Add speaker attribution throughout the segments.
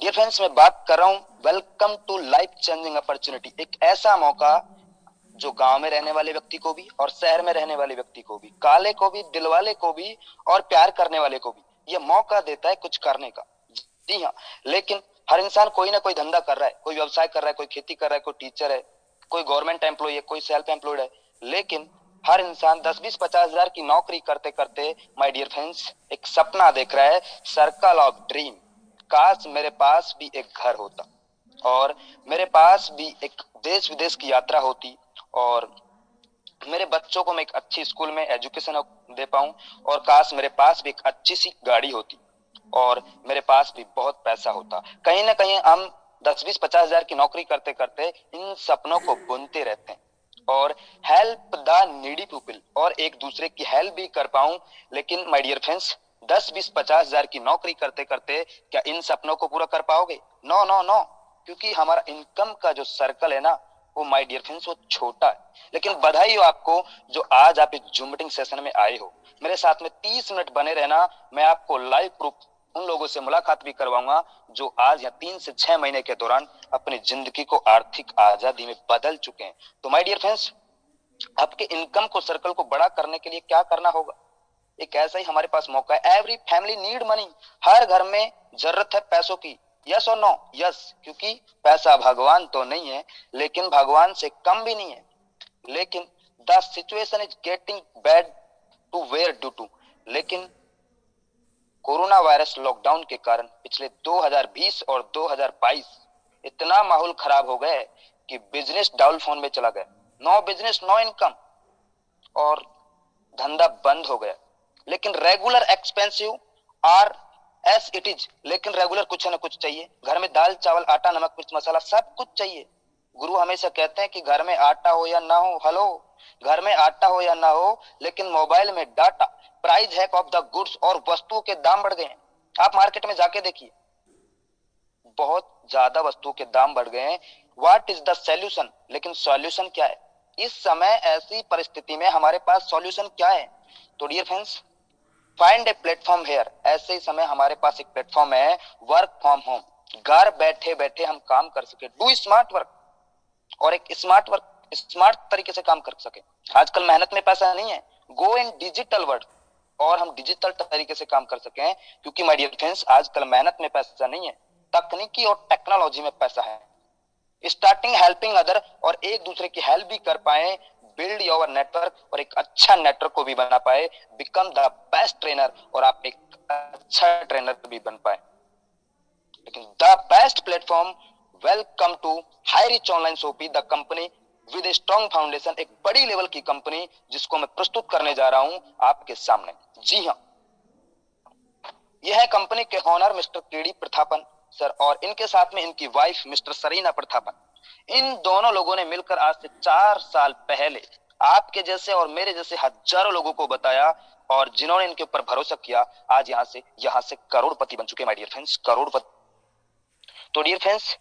Speaker 1: Dear friends, मैं बात कर रहा हूँ welcome to life changing opportunity. एक ऐसा मौका जो गांव में रहने वाले व्यक्ति को भी और शहर में रहने वाले व्यक्ति को भी, काले को भी, दिलवाले को भी और प्यार करने वाले को भी ये मौका देता है कुछ करने का। जी हाँ, लेकिन हर इंसान कोई ना कोई धंधा कर रहा है, कोई व्यवसाय कर रहा है, कोई खेती कर रहा है, कोई टीचर है, कोई गवर्नमेंट एम्प्लॉय है, कोई सेल्फ एम्प्लॉयड है। लेकिन हर इंसान 10-20-50 हजार की नौकरी करते करते, माय डियर फ्रेंड्स, एक सपना देख रहा है, सर्कल ऑफ ड्रीम। काश मेरे पास भी एक घर होता और मेरे पास भी एक देश विदेश की यात्रा होती और मेरे बच्चों को मैं एक अच्छी स्कूल में एजुकेशन दे पाऊं, और काश मेरे पास भी एक अच्छी सी गाड़ी होती और मेरे पास भी बहुत पैसा होता। कहीं ना कहीं हम 10-20-50 हजार की नौकरी करते करते इन सपनों को बुनते रहते हैं और हेल्प द नीडी पीपल और एक दूसरे की हेल्प भी कर पाऊं। लेकिन माय डियर फ्रेंड्स, 10-20-50 हजार की नौकरी करते करते क्या इन सपनों को पूरा कर पाओगे? नो नो नो, क्योंकि हमारा इनकम का जो सर्कल है ना, वो माय डियर फ्रेंड्स वो छोटा है। लेकिन बधाई हो आपको जो आज आप इस जूम मीटिंग सेशन में आए हो। मेरे साथ में 30 मिनट बने रहना, मैं आपको लाइव प्रूफ उन लोगों से मुलाकात भी करवाऊंगा जो आज या 3 से 6 महीने के दौरान अपनी जिंदगी को आर्थिक आजादी में बदल चुके हैं। तो माय डियर फ्रेंड्स, आपके इनकम को सर्कल को बड़ा करने के लिए क्या करना होगा? एक ऐसा ही हमारे पास मौका है। Every family need money. हर घर में जरूरत है पैसों की। यस और नो? यस, क्योंकि पैसा भगवान तो नहीं है, लेकिन भगवान से कम भी नहीं है। लेकिन the situation is getting bad to where due to. लेकिन कोरोना वायरस लॉकडाउन के कारण पिछले 2020 और 2022 इतना माहौल खराब हो गया कि बिजनेस डाउन फोन में चला गया। नो बिजनेस नो इनकम और धंधा बंद हो गया। लेकिन regular expensive R S it is. लेकिन रेगुलर कुछ ना कुछ चाहिए। घर में दाल चावल आटा नमक मिर्च मसाला सब कुछ चाहिए। गुरु हमेशा कहते हैं कि घर में आटा हो या ना हो, हेलो, घर में आटा हो या ना हो, लेकिन मोबाइल में data, price hack of the goods और वस्तुओं के दाम बढ़ गए हैं। आप मार्केट में जाके देखिए, बहुत ज्यादा वस्तुओं के दाम बढ़ गए हैं। What is the solution? लेकिन सॉल्यूशन क्या है इस समय? ऐसी परिस्थिति में हमारे पास सॉल्यूशन क्या है? तो dear friends, find a platform here. ऐसे ही समय हमारे पास एक प्लेटफॉर्म है, वर्क फ्रॉम होम। घर बैठे बैठे हम काम कर सके, डू स्मार्ट वर्क, और एक स्मार्ट तरीके से काम कर सके। आजकल मेहनत में पैसा नहीं है, गो इन डिजिटल वर्ल्ड और हम डिजिटल तरीके से काम कर सकें। क्योंकि माय डियर फ्रेंड्स, आजकल मेहनत में पैसा नहीं है, तकनीकी और टेक्नोलॉजी में पैसा है। स्टार्टिंग हेल्पिंग अदर, और एक दूसरे की हेल्प भी कर पाए, बिल्ड योर नेटवर्क और एक अच्छा नेटवर्क को भी बना पाए, बिकम द बेस्ट ट्रेनर और आप एक अच्छा ट्रेनर भी बन पाए। लेकिन the best platform, welcome to Hi Rich Online Shoppe, the company with a strong foundation. एक बड़ी लेवल की कंपनी जिसको मैं प्रस्तुत करने जा रहा हूं आपके सामने। जी हाँ, यह है कंपनी के owner mister KD Prathapan sir और इनके साथ में इनकी वाइफ मिस्टर सरीना प्रथापन। इन दोनों लोगों ने मिलकर आज से 4 साल पहले आपके जैसे और मेरे जैसे हजारों लोगों को बताया, और जिन्होंने इनके ऊपर भरोसा किया आज यहाँ से करोड़पति बन चुके हैं। माय डियर फ्रेंड्स, करोड़पति। तो dear friends,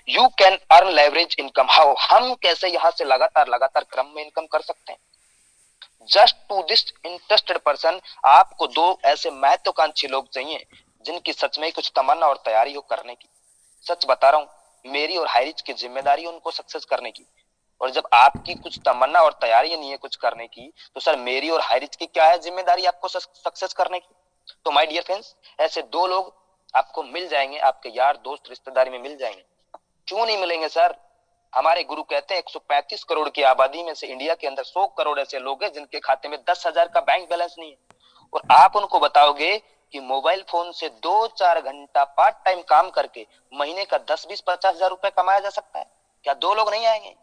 Speaker 1: you can earn leverage income. How? हम कैसे यहाँ से लगातार लगातार क्रम में इनकम कर सकते हैं? Just to this interested person, आपको दो ऐसे महत्वाकांक्षी लोग चाहिए जिनकी सच में कुछ तमन्ना और तैयारी हो करने की। सच बता रहा हूं, मेरी और हाइरिच की जिम्मेदारी उनको सक्सेस करने की। और जब आपकी कुछ तमन्ना और तैयारी नहीं है कुछ करने की, तो सर मेरी और हाइरिच की क्या है जिम्मेदारी आपको सक्सेस करने की? तो माय डियर फ्रेंड्स, ऐसे दो लोग आपको मिल जाएंगे, आपके यार दोस्त रिश्तेदारी में मिल जाएंगे। क्यों नहीं मिलेंगे सर? हमारे गुरु कहते हैं 135 करोड़ की आबादी में से इंडिया के अंदर 100 करोड़ ऐसे लोग हैं जिनके खाते में 10,000 का बैंक बैलेंस नहीं है। और आप उनको बताओगे कि मोबाइल फोन से 2-4 घंटा पार्ट टाइम काम करके महीने का 10-20-50 हजार रुपए कमाया जा सकता है, क्या दो लोग नहीं आएंगे?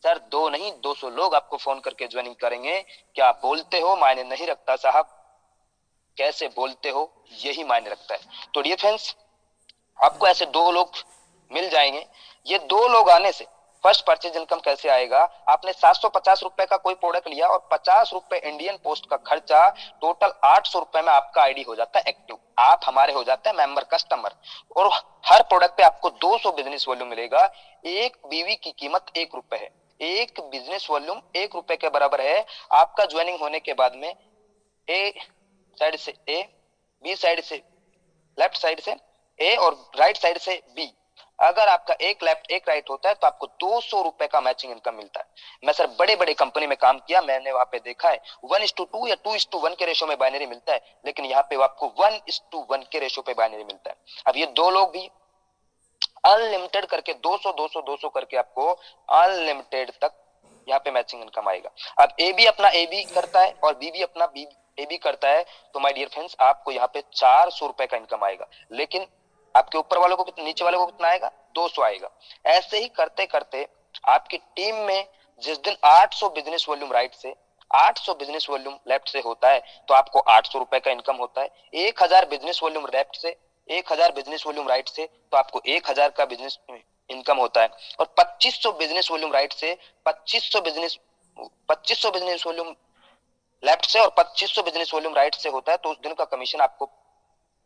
Speaker 1: सर दो नहीं, 200 लोग आपको फोन करके ज्वाइनिंग करेंगे। क्या बोलते हो मायने नहीं रखता साहब, कैसे बोलते हो यही मायने रखता है। तो डियर फ्रेंड्स, आपको ऐसे दो लोग मिल जाएंगे। ये दो लोग आने से फर्स्ट परचेज इनकम कैसे आएगा? आपने 750 रुपए का कोई प्रोडक्ट लिया और 50 रुपए इंडियन पोस्ट का खर्चा, टोटल 800 रुपए में आपका आईडी हो जाता है एक्टिव, आप हमारे हो जाते हैं मेंबर कस्टमर। और हर प्रोडक्ट पे आपको 200 बिजनेस वॉल्यूम मिलेगा। एक बीवी की कीमत 1 रुपए है, एक बिजनेस वॉल्यूम 1 रुपए के बराबर है। आपका ज्वाइनिंग होने के बाद में ए साइड से ए, बी साइड से, लेफ्ट साइड से ए और राइट साइड से बी। अगर आपका एक लेफ्ट एक राइट होता है तो आपको 200 रुपए का मैचिंग इनकम मिलता है। मैं सर बड़े बड़े कंपनी में काम किया, मैंने वहां पे देखा है 1:2 या 2:1 के रेशो में बाइनरी मिलता है, लेकिन यहाँ पे आपको 1:1 के रेशो पे बाइनरी मिलता है। अब ये दो लोग भी अनलिमिटेड करके 200 200 200 करके आपको अनलिमिटेड तक यहाँ पे मैचिंग इनकम आएगा। अब ए भी अपना ए बी करता है और बी भी अपना बी ए बी करता है, तो माय डियर फ्रेंड्स आपको यहाँ पे 400 रुपए का इनकम आएगा। लेकिन आपके ऊपर वालों को नीचे वालों को कितना आएगा? 200 आएगा। ऐसे ही करते करते आपकी टीम में जिस दिन 800 बिजनेस वॉल्यूम राइट से 800 बिजनेस वॉल्यूम लेफ्ट से होता है तो आपको 800 रुपए का इनकम होता है। 1000 बिजनेस वॉल्यूम लेफ्ट से 1000 बिजनेस वॉल्यूम राइट से तो आपको 1000 का बिजनेस इनकम होता है। और 2500 बिजनेस वॉल्यूम राइट से 2500 बिजनेस वॉल्यूम लेफ्ट से और 2500 बिजनेस वॉल्यूम राइट से होता है तो उस दिन का कमीशन आपको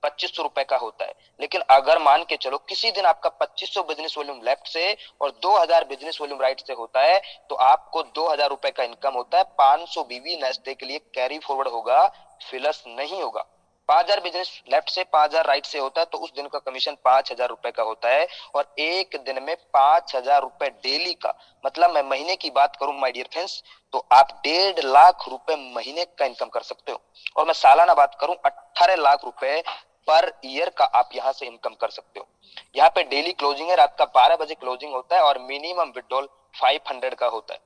Speaker 1: 2500 रुपए का होता है। लेकिन अगर मान के चलो किसी दिन आपका 2500 बिजनेस वॉल्यूम लेफ्ट से और 2000 बिजनेस वॉल्यूम राइट से होता है तो आपको 2000 रुपए का इनकम होता है। 500 बीवी नेक्स्ट डे के लिए कैरी फॉरवर्ड होगा, फिलस नहीं होगा। 5000 बिजनेस लेफ्ट से 5000 राइट से होता है तो उस दिन का कमीशन 5000 रुपए का होता है। और एक दिन में 5000 रुपए डेली का, मतलब मैं महीने की बात करूं माय डियर फ्रेंड्स तो आप 1.5 लाख रुपए महीने का इनकम कर सकते हो। और मैं सालाना बात करूं 18 लाख रुपए पर ईयर का आप यहां से इनकम कर सकते हो। यहाँ पे डेली क्लोजिंग है, रात का 12 बजे क्लोजिंग होता है और मिनिमम विड्रॉल 500 का होता है।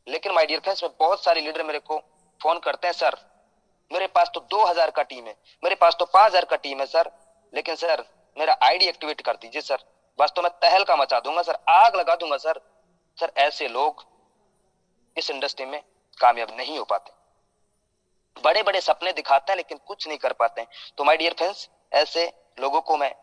Speaker 1: लेकिन माय डियर फ्रेंड्स में बहुत सारे लीडर मेरे को फोन करते हैं, सर मेरे पास तो 2000 का टीम है, मेरे पास तो 5000 का टीम है सर, लेकिन सर मेरा आईडी एक्टिवेट कर दीजिए सर, बस तो मैं तहलका मचा दूंगा सर, आग लगा दूंगा सर। सर ऐसे लोग इस इंडस्ट्री में कामयाब नहीं हो पाते। बड़े बड़े सपने दिखाते हैं लेकिन कुछ नहीं कर पाते हैं। तो माय डियर फ्रेंड्स ऐसे लोगों को मैं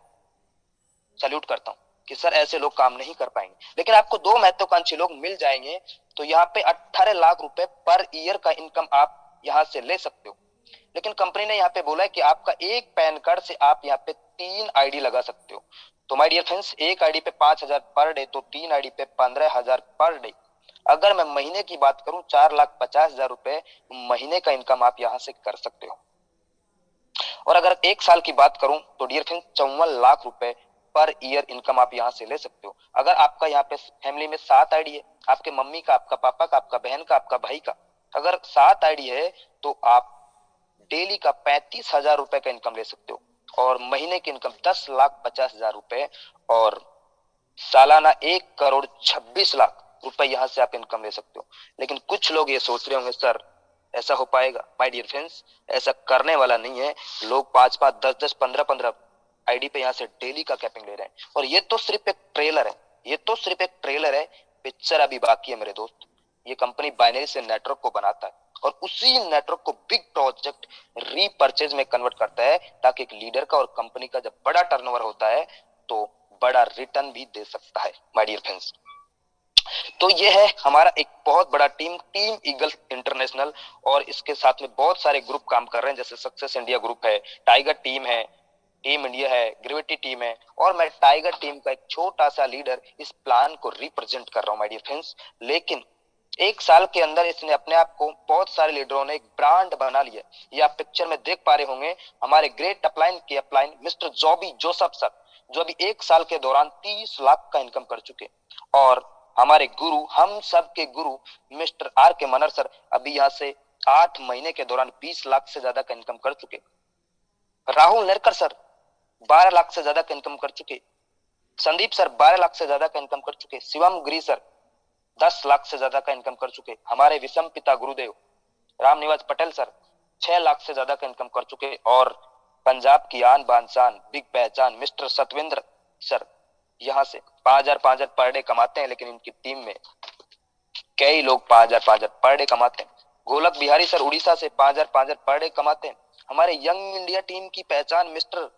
Speaker 1: सल्यूट करता हूं कि सर ऐसे लोग काम नहीं कर पाएंगे। लेकिन आपको दो महत्वाकांक्षी लोग मिल जाएंगे तो यहाँ पे 18 लाख रुपए पर ईयर का इनकम आप यहाँ से ले सकते हो। लेकिन कंपनी ने यहाँ पे बोला है कि आपका एक पैन कार्ड से आप यहाँ पे 3 आईडी लगा सकते हो। तो माय डियर फ्रेंड्स एक आईडी पे 5000 पर डे तो 3 आईडी पे 15000 पर डे। अगर मैं महीने की बात करूं 4,50,000 रुपए महीने का इनकम आप यहां से कर सकते हो। और अगर एक साल की बात करूं तो डियर फ्रेंड्स 54 लाख रुपए पर ईयर इनकम आप यहां से ले सकते हो। अगर आपका यहाँ पे फैमिली में 7 आईडी है, आपके मम्मी का, आपका पापा का, आपका बहन का, आपका भाई का, अगर 7 आईडी है तो आप डेली का 35,000 रुपए का इनकम ले सकते हो और महीने की इनकम 10,50,000 रुपए और सालाना 1,26,00,000 रुपए यहां से आप इनकम ले सकते हो। लेकिन कुछ लोग ये सोच रहे होंगे सर ऐसा हो पाएगा? माय डियर फ्रेंड्स ऐसा करने वाला नहीं है। लोग 5-5 10-10 15-15 आईडी पे यहाँ से डेली का कैपिंग ले रहे हैं। और ये तो सिर्फ एक ट्रेलर है, ये तो सिर्फ एक ट्रेलर है, पिक्चर अभी बाकी है मेरे दोस्त। ये कंपनी बाइनरी से नेटवर्क को बनाता है और उसी नेटवर्क को बिग प्रोजेक्ट रीपर्चेज में कन्वर्ट करता है ताकि एक लीडर का और कंपनी का जब बड़ा टर्नओवर होता है तो बड़ा रिटर्न भी दे सकता है माय डियर फ्रेंड्स। तो ये है हमारा एक बहुत बड़ा टीम ईगल इंटरनेशनल। और इसके साथ में बहुत सारे ग्रुप काम कर रहे हैं, जैसे सक्सेस इंडिया ग्रुप है, टाइगर टीम है, टीम इंडिया है, ग्रेविटी टीम है। और मैं टाइगर टीम का एक छोटा सा लीडर इस प्लान को रिप्रेजेंट कर रहा हूं माय डियर फ्रेंड्स। लेकिन एक साल के अंदर इसने अपने आप को बहुत सारे लीडरों ने एक ब्रांड बना लिया। ये आप पिक्चर में देख पा रहे होंगे हमारे ग्रेट अपलाइन के अपलाइन मिस्टर जॉबी जोसेफ सर, जो अभी एक साल के दौरान 30 लाख का इनकम कर चुके। और हमारे गुरु, हम सब के गुरु मिस्टर आर के मनर सर अभी यहाँ से 8 महीने के दौरान 20 लाख से ज्यादा का इनकम कर चुके। राहुल नेरकर सर 12 लाख से ज्यादा का इनकम कर चुके। संदीप सर 12 लाख से ज्यादा का इनकम कर चुके। शिवम गिरी सर 10 लाख से ज्यादा का इनकम कर चुके। हमारे विषम पिता गुरुदेव राम निवास पटेल सर 6 लाख से ज्यादा का इनकम कर चुके। और पंजाब की आन बान शान बिग पहचान मिस्टर सतविंद्र सर यहाँ से 5,000 पर डे कमाते हैं। लेकिन इनकी टीम में कई लोग 5,000 पर डे कमाते हैं। गोलक बिहारी सर उड़ीसा से 5,000 पर डे कमाते हैं। हमारे यंग इंडिया टीम की पहचान मिस्टर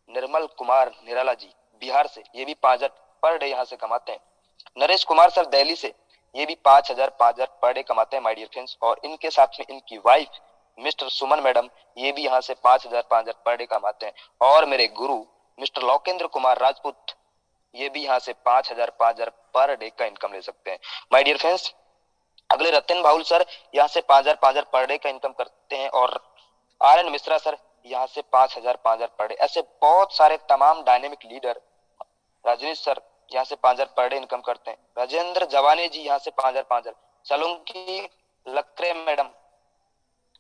Speaker 1: निर्मल कुमार निराला जी बिहार से, ये भी 5,000 पर डे यहाँ से कमाते हैं। नरेश कुमार सर दिल्ली से, ये भी 5,000 पर डे कमाते हैं माय डियर फ्रेंड्स। और इनके साथ में इनकी वाइफ मिस्टर सुमन मैडम, ये भी यहाँ से 5,000 पर डे कमाते हैं। और मेरे गुरु मिस्टर लोकेंद्र कुमार राजपूत, ये भी यहाँ से 5,000 पर डे का इनकम ले सकते हैं माय डियर फ्रेंड्स। अगले रतन बाहुल सर यहाँ से 5,000 पर डे का इनकम करते हैं। और आर एन मिश्रा सर यहाँ से 5,000 पर डे। ऐसे बहुत सारे तमाम डायनेमिक लीडर, रजनीश सर यहाँ से 5,000 पर डे इनकम करते हैं, राजेंद्र जवाने जी यहाँ से 5,000, सलूंकी लक्रे मैडम,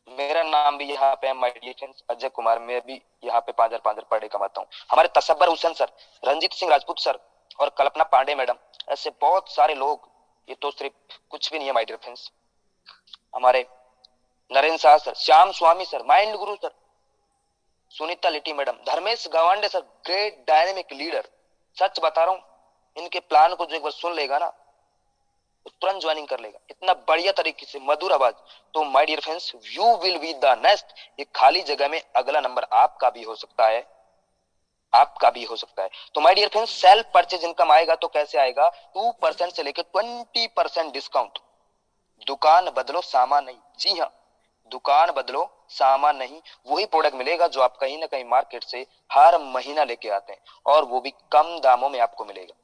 Speaker 1: मेरा नाम भी यहाँ पे my dear friends Ajay Kumar, मैं भी यहाँ पे 5,000 पर डे कमाता हूँ। हमारे तसब्बर हुसैन सर, रंजीत सिंह राजपूत सर और कल्पना पांडे मैडम, ऐसे बहुत सारे लोग, ये तो सिर्फ कुछ भी नहीं है माय डियर फ्रेंड्स। हमारे Narendra Shah sir, Shyam Swami sir, mind guru sir, Sunita Litti madam, Dharmesh Gawande sir, great dynamic leader. सच बता रहा हूँ, इनके प्लान को जो एक बार सुन लेगा ना तो तुरंत ज्वाइनिंग कर लेगा, इतना बढ़िया तरीके से मधुर आवाज। तो my dear friends, you will be the next. ये खाली जगह में अगला नंबर आपका भी हो सकता है, आपका भी हो सकता है। तो my dear friends, self purchase income आएगा तो कैसे आएगा? 2% से लेकर 20% डिस्काउंट। दुकान बदलो सामान नहीं, जी हाँ, दुकान बदलो सामान नहीं, वही प्रोडक्ट मिलेगा जो आप कहीं ना कहीं मार्केट से हर महीना लेके आते हैं, और वो भी कम दामों में आपको मिलेगा।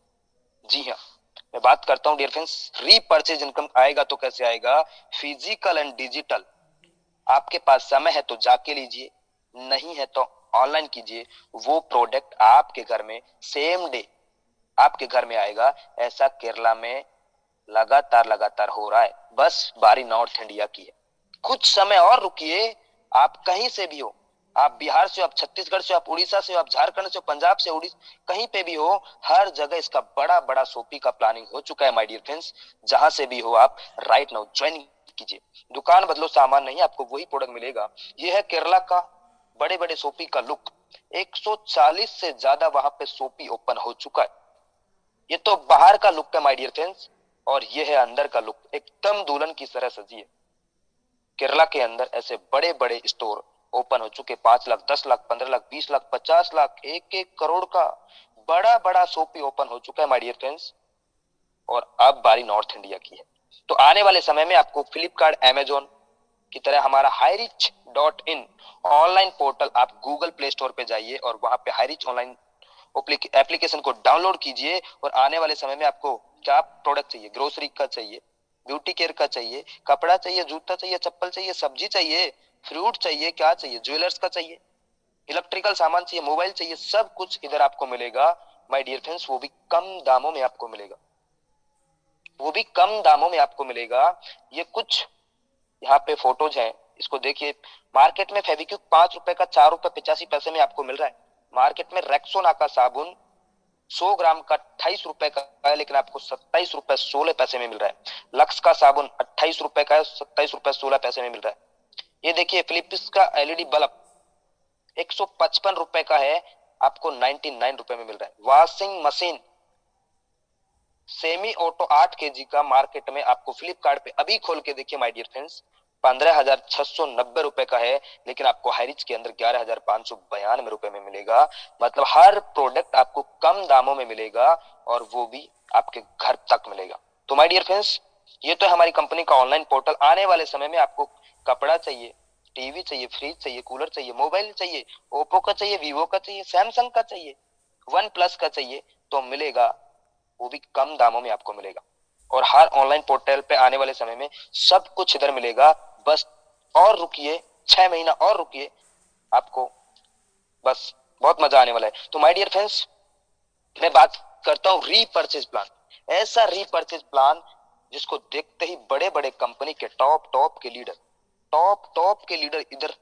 Speaker 1: जी हाँ, मैं बात करता हूं डियर फ्रेंड्स, रीपर्चेज इनकम आएगा तो कैसे आएगा? Physical and digital. आपके पास समय है तो जाके लीजिए, नहीं है तो ऑनलाइन कीजिए, वो प्रोडक्ट आपके घर में सेम डे आपके घर में आएगा। ऐसा केरला में लगातार लगातार हो रहा है, बस बारी नॉर्थ इंडिया की है। कुछ समय और रुकिए, आप कहीं से भी हो, आप बिहार से हो, आप छत्तीसगढ़ से हो, आप उड़ीसा से हो, आप झारखंड से हो, पंजाब से, उड़ीसा, कहीं पे भी हो, हर जगह इसका बड़ा बड़ा सोपी का प्लानिंग हो चुका है माय डियर फ्रेंड्स। जहां से भी हो आप राइट नाउ ज्वाइन कीजिए। दुकान बदलो सामान नहीं, आपको वही प्रोडक्ट मिलेगा। ये है केरला का बड़े बड़े सोपी का लुक। 140 से ज्यादा वहां पे सोपी ओपन हो चुका है। ये तो बाहर का लुक है माय डियर फ्रेंड्स, और ये है अंदर का लुक, एकदम दुल्हन की तरह सजी है। केरला के अंदर ऐसे बड़े बड़े स्टोर ओपन हो चुके, 5 लाख, 10 लाख, 15 लाख, 20 लाख, 50 लाख, 1-1 करोड़ का बड़ा बड़ा शॉपी ओपन हो चुका है माय डियर फ्रेंड्स। और अब बारी नॉर्थ इंडिया की है। तो आने वाले समय में आपको फ्लिपकार्ट, अमेजोन की तरह हमारा highreach.in ऑनलाइन पोर्टल, आप गूगल प्ले स्टोर पे जाइए और वहां पे हाईरिच ऑनलाइन एप्लीकेशन को डाउनलोड कीजिए। और आने वाले समय में आपको क्या प्रोडक्ट चाहिए, ग्रोसरी का चाहिए, ब्यूटी केयर का चाहिए, कपड़ा चाहिए, जूता चाहिए, चप्पल चाहिए, सब्जी चाहिए, फ्रूट चाहिए, क्या चाहिए, ज्वेलर्स का चाहिए, इलेक्ट्रिकल सामान चाहिए, मोबाइल चाहिए, सब कुछ इधर आपको मिलेगा माय डियर फ्रेंड्स। वो भी कम दामों में आपको मिलेगा, वो भी कम दामों में आपको मिलेगा। ये कुछ यहाँ पे फोटोज हैं, इसको देखिए। मार्केट में फेविक्विक 5 रुपए का 4 रुपए 85 पैसे में आपको मिल रहा है। मार्केट में रेक्सोना का साबुन 100 ग्राम का 28 रुपए का है, लेकिन आपको 27 रुपए 16 पैसे में मिल रहा है। लक्स का साबुन 28 रुपए का है, 27 रुपए 16 पैसे में मिल रहा है। ये देखिए फिलिप्स का एलईडी बल्ब 155 रुपए का है, आपको 99 रुपए में मिल रहा है। Washing machine semi auto 8 kg का मार्केट में आपको फ्लिपकार्ट पे अभी खोल के देखिए माय डियर फ्रेंड्स, 15,690 रुपए का है, लेकिन आपको हाईरिच के अंदर 11,592 रुपए में मिलेगा। मतलब हर प्रोडक्ट आपको कम दामों में मिलेगा, और वो भी आपके घर तक मिलेगा। तो माय डियर फ्रेंड्स, ये तो है हमारी कंपनी का ऑनलाइन पोर्टल। आने वाले समय में आपको कपड़ा चाहिए, टीवी चाहिए, फ्रिज चाहिए, कूलर चाहिए, मोबाइल चाहिए, ओप्पो का चाहिए, वीवो का चाहिए, सैमसंग का चाहिए, वन प्लस का चाहिए, तो मिलेगा, वो भी कम दामों में आपको मिलेगा। और हर ऑनलाइन पोर्टल पे आने वाले समय में सब कुछ इधर मिलेगा। बस और रुकिए, 6 महीना और रुकिए, आपको बस बहुत मजा आने वाला है। तो माय डियर फ्रेंड्स, मैं बात करता हूं रीपर्चेज प्लान। ऐसा रीपर्चेज प्लान जिसको देखते ही बड़े बड़े कंपनी के टॉप के लीडर इधर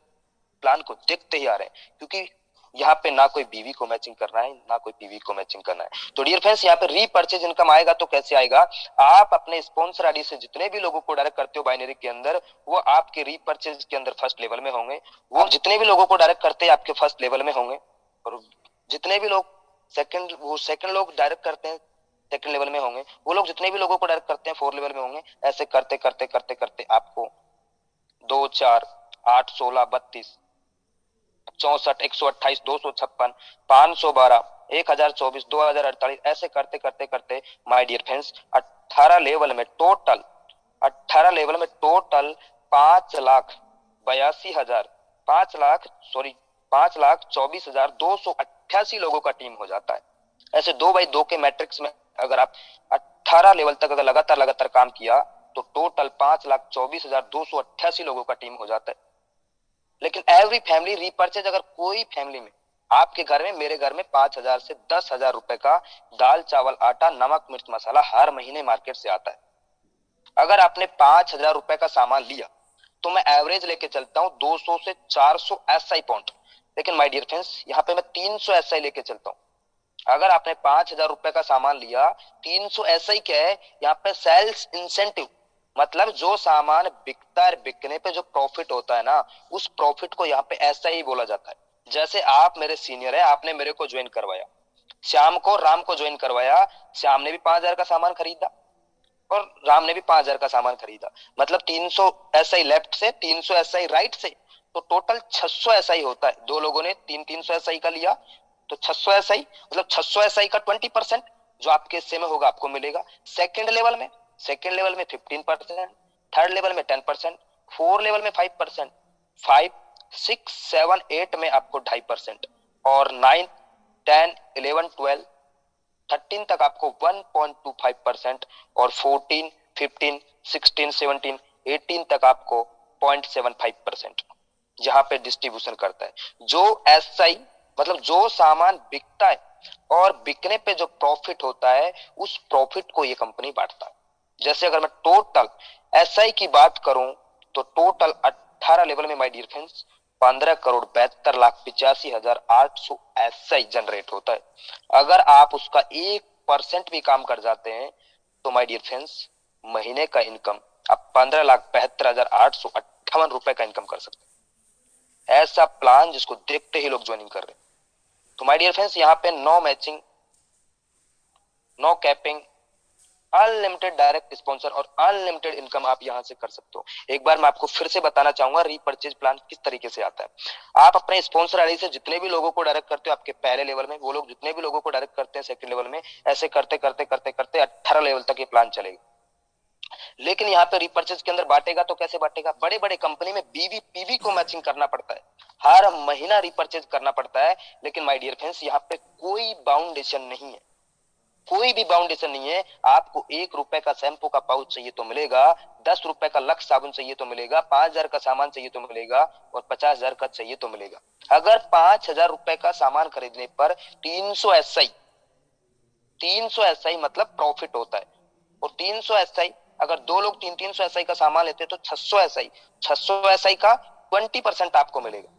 Speaker 1: प्लान को देखते ही आ रहे हैं, क्योंकि यहाँ पे ना कोई बीवी को मैचिंग करना है, ना कोई पीवी को मैचिंग करना है। तो डियर फ्रेंड्स, यहाँ पे रीपर्चेज इनकम आएगा तो कैसे आएगा? आप अपने स्पॉन्सर आईडी से जितने भी लोगों को डायरेक्ट करते हो बाइनरी के अंदर, वो आपके रीपर्चेज के अंदर फर्स्ट लेवल में होंगे। वो जितने भी लोगों को डायरेक्ट करते हैं आपके फर्स्ट लेवल में होंगे, और जितने भी लोग सेकंड लोग डायरेक्ट करते हैं सेकंड लेवल में होंगे, वो लोग जितने भी लोगों को डायरेक्ट करते हैं 4 लेवल में होंगे। ऐसे करते करते करते करते आपको 2, 4, 8, 16, 32, 64, 128, 256, 512, 1024, 2048, ऐसे करते करते करते माय डियर फ्रेंड्स 18 लेवल में टोटल 5,82,000 5,24,288 लोगों का टीम हो जाता है। ऐसे 2x2 के मैट्रिक्स में अगर आप 18 लेवल तक अगर लगातार लगातार काम किया तो टोटल 5,24,288 लोगों का टीम हो जाता है। लेकिन एवरी फैमिली रीपर्चेज, अगर कोई फैमिली में, आपके घर में, मेरे घर में 5,000 से 10,000 रुपए का दाल चावल आटा नमक मिर्च मसाला हर महीने मार्केट से आता है। अगर आपने 5,000 रुपए का सामान लिया तो मैं एवरेज लेके चलता हूँ 200 से 400 एसआई पॉइंट। लेकिन माय डियर फ्रेंड्स, यहाँ पे मैं 300 एसआई लेके चलता हूँ। अगर आपने 5,000 रुपए का सामान लिया, 300 एसआई क्या है यहाँ पे? Sales incentive. मतलब जो सामान बिकता है, बिकने पे जो प्रॉफिट होता है ना, उस प्रॉफिट को यहाँ पे ऐसा ही बोला जाता है। जैसे आप मेरे सीनियर है, आपने मेरे को ज्वाइन करवाया, श्याम को राम को ज्वाइन करवाया, श्याम ने भी 5,000 का सामान खरीदा और राम ने भी 5,000 का सामान खरीदा, मतलब 300 एसआई लेफ्ट से, 300 एसआई राइट से, तो टोटल 600 एसआई होता है। दो लोगों ने 300 एसआई का लिया तो 600 एसआई, मतलब 600 एसआई का 20% जो आपके हिस्से में होगा आपको मिलेगा। सेकेंड लेवल में 15%, थर्ड लेवल में 10%, फोर्थ लेवल में 5%, 5, 6, 7, 8 में आपको 2.5%, और 9, 10, 11, 12, 13 तक आपको 1.25%, और 14, 15, 16, 17, 18 तक आपको 0.75%, जहां पे डिस्ट्रीब्यूशन करता है। जो एसआई, मतलब जो सामान बिकता है और बिकने पे जो प्रॉफिट होता है, उस प्रॉफिट को ये कंपनी बांटता है। जैसे अगर मैं टोटल एसआई की बात करूं तो टोटल 18 लेवल में my dear friends 15,72,85,800 SI generate होता है। अगर आप उसका 1% भी काम कर जाते हैं तो माय डियर फ्रेंड्स महीने का इनकम आप 15,72,858 रुपए का इनकम कर सकते हैं। ऐसा प्लान जिसको देखते ही लोग ज्वाइनिंग कर रहे हैं। तो माय डियर फ्रेंड्स, यहाँ पे no matching, no capping, unlimited direct sponsor और अनलिमिटेड इनकम आप यहां से कर सकते हो। एक बार मैं आपको फिर से बताना चाहूंगा रीपर्चेज प्लान किस तरीके से आता है। आप अपने स्पॉन्सर आईडी से जितने भी लोगों को डायरेक्ट करते हो आपके पहले लेवल में, वो लोग जितने भी लोगों को डायरेक्ट करते हैं सेकंड लेवल में, ऐसे करते करते करते करते 18 लेवल तक ये प्लान चलेगा। लेकिन यहाँ पे रिपर्चेज के अंदर बांटेगा तो कैसे बांटेगा? बड़े बड़े कंपनी में बीवी पीवी को मैचिंग करना पड़ता है, हर महीना रिपर्चेज करना पड़ता है। लेकिन माय डियर फ्रेंड्स, यहाँ पे कोई बाउंडेशन नहीं है, कोई भी बाउंडेशन नहीं है। आपको 1 रुपए का शैम्पू का पाउच चाहिए तो मिलेगा, 10 रुपए का लक्स साबुन चाहिए तो मिलेगा, 5,000 का सामान चाहिए तो मिलेगा, और 50,000 का चाहिए तो मिलेगा। अगर 5,000 रुपए का सामान खरीदने पर 300 एसआई, 300 एसआई मतलब प्रॉफिट होता है। और 300 एसआई, अगर दो लोग 300 एसआई का सामान लेते हैं तो 600 एसआई, 600 एसआई का 20% आपको मिलेगा।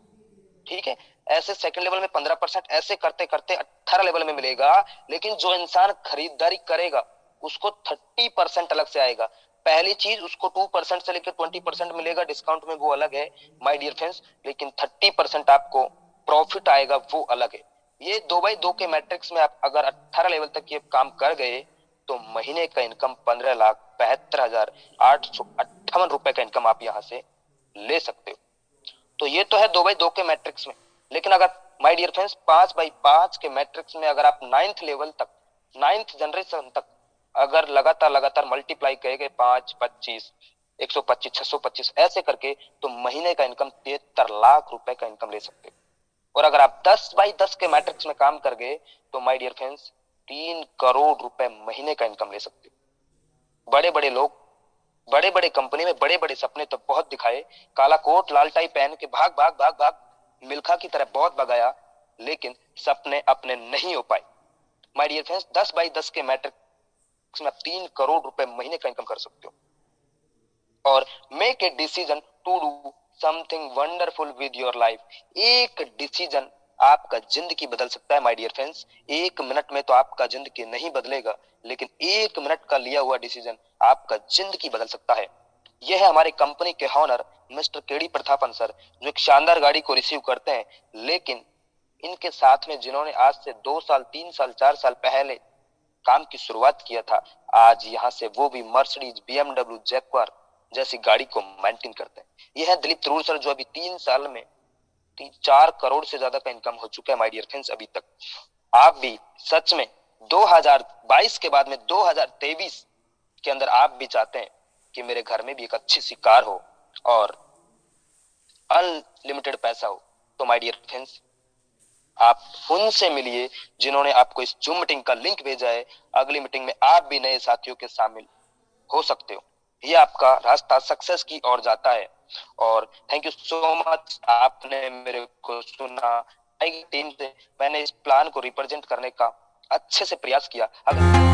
Speaker 1: ठीक है, ऐसे सेकंड लेवल में 15%, ऐसे करते करते 18 लेवल में मिलेगा। लेकिन जो इंसान खरीदारी करेगा उसको 30% अलग से आएगा। पहली चीज उसको 2% से लेकर 20% मिलेगा डिस्काउंट में, वो अलग है माय डियर फ्रेंड्स। लेकिन 30% आपको प्रॉफिट आएगा, वो अलग है। ये 2x2 के मैट्रिक्स में आप अगर 18 लेवल तक ये काम कर गए तो महीने का इनकम 15,72,858 रुपए का इनकम आप यहां से ले सकते हो। तो ये तो है 2x2 के मैट्रिक्स में। लेकिन अगर माय डियर फ्रेंड्स 5x5 के मैट्रिक्स में अगर आप 9th लेवल तक, 9th जनरेशन तक अगर लगातार लगातार मल्टीप्लाई करेंगे 5, 25, 125, 625 ऐसे करके, तो महीने का इनकम 73 लाख रुपए का इनकम ले सकते हो। और अगर आप 10x10 के मैट्रिक्स में काम कर गए तो माय डियर फ्रेंड्स 3 करोड़ रुपए महीने का इनकम ले सकते हो। बड़े बड़े लोग बड़े बड़े कंपनी में बड़े बड़े सपने तो बहुत दिखाए, काला कोट लाल टाई पहन के भाग भाग भाग भाग मिल्खा की तरह बहुत भगाया, लेकिन सपने अपने नहीं हो पाए। माय डियर फ्रेंड्स, 10x10 के मैट्रिक्स में 3 करोड़ रुपए महीने का इनकम कर सकते हो। और make a decision to do something wonderful with your life. एक डिसीजन आपका जिंदगी बदल सकता है माय डियर फ्रेंड्स। 1 मिनट में तो आपका जिंदगी नहीं बदलेगा, लेकिन 1 मिनट का लिया हुआ डिसीजन आपका जिंदगी बदल सकता है। यह है हमारे कंपनी के owner mister KD Prathapan sir, जो एक शानदार गाड़ी को रिसीव करते हैं। लेकिन इनके साथ में जिन्होंने आज से 2 साल 3 साल 4 साल पहले काम की शुरुआत किया था, आज यहाँ से वो भी मर्सिडीज BMW जैक्वार जैसी गाड़ी को मेंटेन करते हैं। यह है दिलीप तरूर सर, जो अभी 3 साल में 4 करोड़ से ज्यादा का इनकम हो चुका है माय डियर फ्रेंड्स अभी तक। आप भी सच में 2022 के बाद में 2023 के अंदर आप भी चाहते हैं कि मेरे घर में भी एक अच्छी सी कार हो और अनलिमिटेड पैसा हो, तो माय डियर फ्रेंड्स आप उनसे मिलिए जिन्होंने आपको इस जूम मीटिंग का लिंक भेजा है। अगली मीटिंग में आप भी नए साथियों के शामिल हो सकते हो। ये आपका रास्ता सक्सेस की ओर जाता है। और थैंक यू सो मच, आपने मेरे को सुना। टीम से मैंने इस प्लान को रिप्रेजेंट करने का अच्छे से प्रयास किया। अगर